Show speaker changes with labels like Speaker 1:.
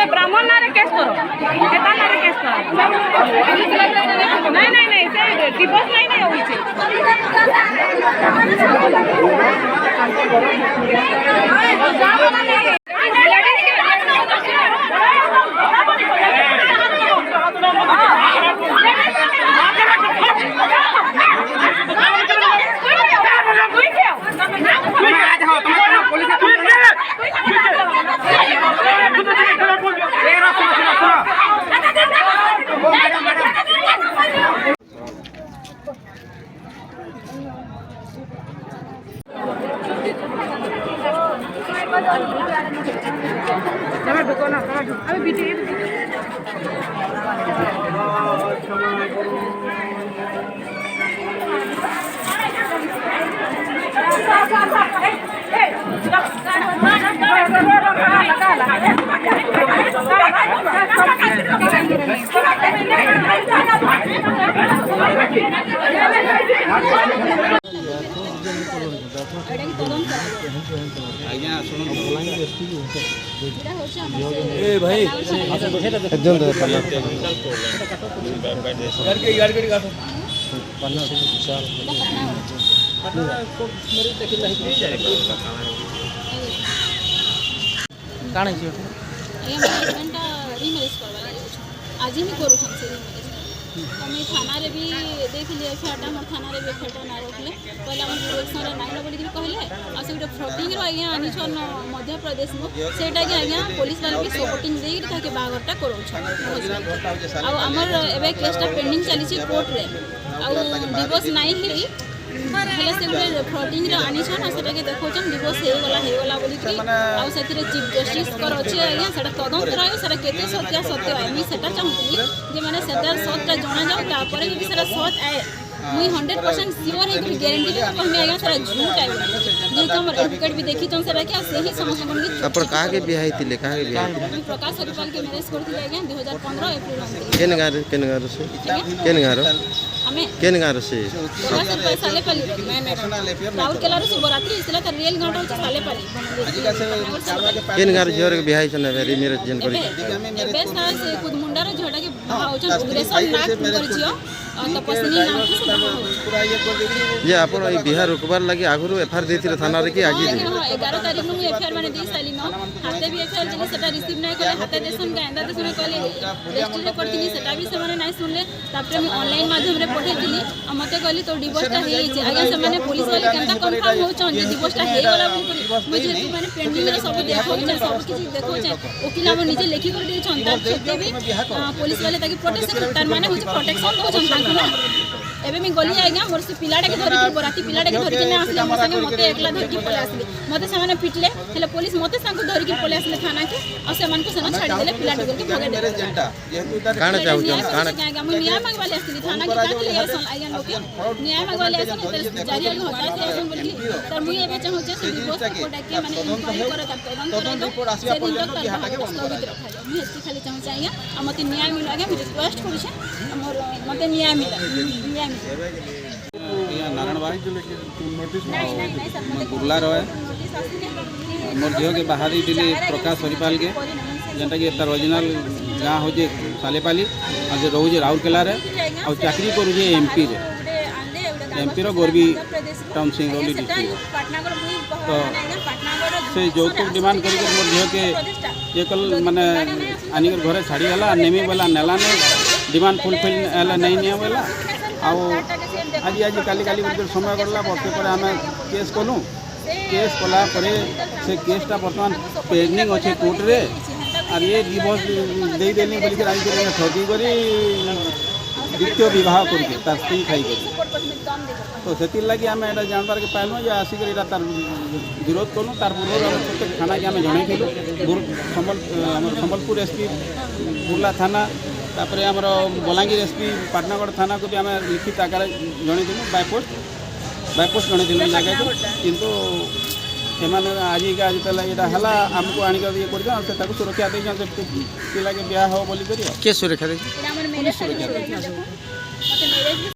Speaker 1: ब्राह्मण ना केस करो ना केस करो नहीं नहीं नहीं से डिवोर्स नहीं नहीं होई छे
Speaker 2: भाई
Speaker 3: आज ही करूँ मुझे थाना रे भी देख लिए एफआईआर मोर थाना रे भी एफआईआर ना रखले पहले हम डिरेक्शन रे नाइन बोली कहले आ से गोटे फ्रॉडिंग रो आज्ञा आनिछन मध्य प्रदेश में सेटा के आज्ञा पुलिस वाले भी सपोर्टिंग दे ताकि बागरटा करोछ आ हमर एबे केसटा पेंडिंग चली छी कोर्ट रे आ डिवोर्स नाही हेई हेले से गोटे फ्रॉडिंग रो आनिछन आ सेटा के देखौछन डिवोर्स हे गला बोली कि आ सेतिरे चीफ जस्टिस कर अछि आज्ञा सेटा तदंत रहे सेटा केते सत्य आए मी सेटा चाहूँगी जे माने सेटा सत्य जणा जाऊ तापर यदि सेटा सत्य आए मुई 100% श्योर है कि गारंटी दे कहमे आज्ञा सेटा झूठ आए जे हमर एडवोकेट भी देखी तन सेटा के सही समझ मन की
Speaker 4: अपन कहा के बियाह थिले कहा के बियाह
Speaker 3: प्रकाश हरिपाल के मैरिज करथिले आज्ञा 2015 अप्रैल में
Speaker 4: केन गार से केन गार
Speaker 3: हमें
Speaker 4: केन गार से
Speaker 3: साले पाली राउर केला रे शिवरात्रि इसला त रेल घाट होछ साले पाली
Speaker 4: केन गार जोर के बियाह छन वेरी मेरे जन करी
Speaker 3: बेस ना से खुद मुंडा रे झोटा के भाउछन उग्रेशन नाक करछियो तपस्विनी नाम से पूरा ये कर देली
Speaker 4: जे अपन ई बिहार रुकबार लागि आगुरु एफआईआर देथिले थाना रे कि आजी
Speaker 3: 11 तारिख नु एफआईआर माने दे साली न हाते भी एफआईआर जे सेटा रिसीव नै करे हाते देसन का एंदा देसन कहले रजिस्टर करथिनी सेटा भी से माने नै सुनले तापर हम ऑनलाइन माध्यम रे पठेथिनी मते कहली तो डिवोर्सटा हे जे आगे से माने पुलिस वाले केनता कंफर्म होछन जे डिवोर्सटा हे गला बोली मुझे तू माने पेंडिंग रे सब देखौ छ सब किछ देखौ छ वकील हम निजे लेखि कर दे छन तार छते भी पुलिस वाले ताकि प्रोटेक्शन तार माने होछ प्रोटेक्शन होछन एबे मैं गली आज्ञा मोर से पिलाटा के धरि बराती पिलाटा के धरि ना आसले मोर संगे मते एकला धरि के पले आसले मते सामने पिटले हेले पुलिस मते संग धरि के पले आसले थाना के और से मन को सना छाडी देले पिलाटा के भगे दे
Speaker 4: काना चाहू छ काना
Speaker 3: मैं न्याय मांग वाले आसली थाना के काट ले आसन आज्ञा लोग न्याय मांग वाले आसन तर जारी आलु हटा दे आसन बोली तर मुई एबे चाहू छ से डिवोर्स को डाके माने इंक्वायरी करे तब तदंत रिपोर्ट आसी अपन बिहाटा के बंद कर मैं हेती खाली चाहू छ आज्ञा मते न्याय मिल आज्ञा मैं रिक्वेस्ट करू छ मोर मते न्याय मिला
Speaker 2: नारायण भाई जो नोटिस बुर्ला रहे मोर झील के बाहरी दिल्ली प्रकाश हरिपाल के जेनटा कि तार ओरिजिनल गाँ हो सालेपाली और जो रोजे राउरकेला रे और चाकरी करुचे एमपी रो गोरबी टाउन सिंगरौली डिस्ट्रिक्ट तो से यौतुक डिमांड करके मोर झील के ये कल माने आनिकर घरे छाड़ी गला नेमी वाला नेला ने डिमांड फुलफिल नहीं निया वाला आओ आज आज काली काली समय गला बर्षे पर आम केस कलु केस कला से केसटा बर्तमान पेंडिंग अच्छे कोर्ट रे और ये डिवोर्स दे देनी बोलिक आज ठगी करी द्वितीय बह करके तार स्त्री खाई तो से लगी आम एटा जानबार के पाइलु जे आसिक तार विरोध कलु तार पूर्व प्रत्येक थाना के आम जनईलु संबलपुर एसपी बुर्ला थाना तापर आमर बलांगीर एसपी पाटनागढ़ थाना को भी आम लिखित आकार जनईलु बाय पोस्ट बायपोस्ट जड़े जगह किंतु एमाने आजिका जितला यहाँ है आमको आनिक ये कर सुरक्षा दे पिला के ब्याह हो बोलिक
Speaker 4: किए सुरक्षा दे
Speaker 3: सुरक्षा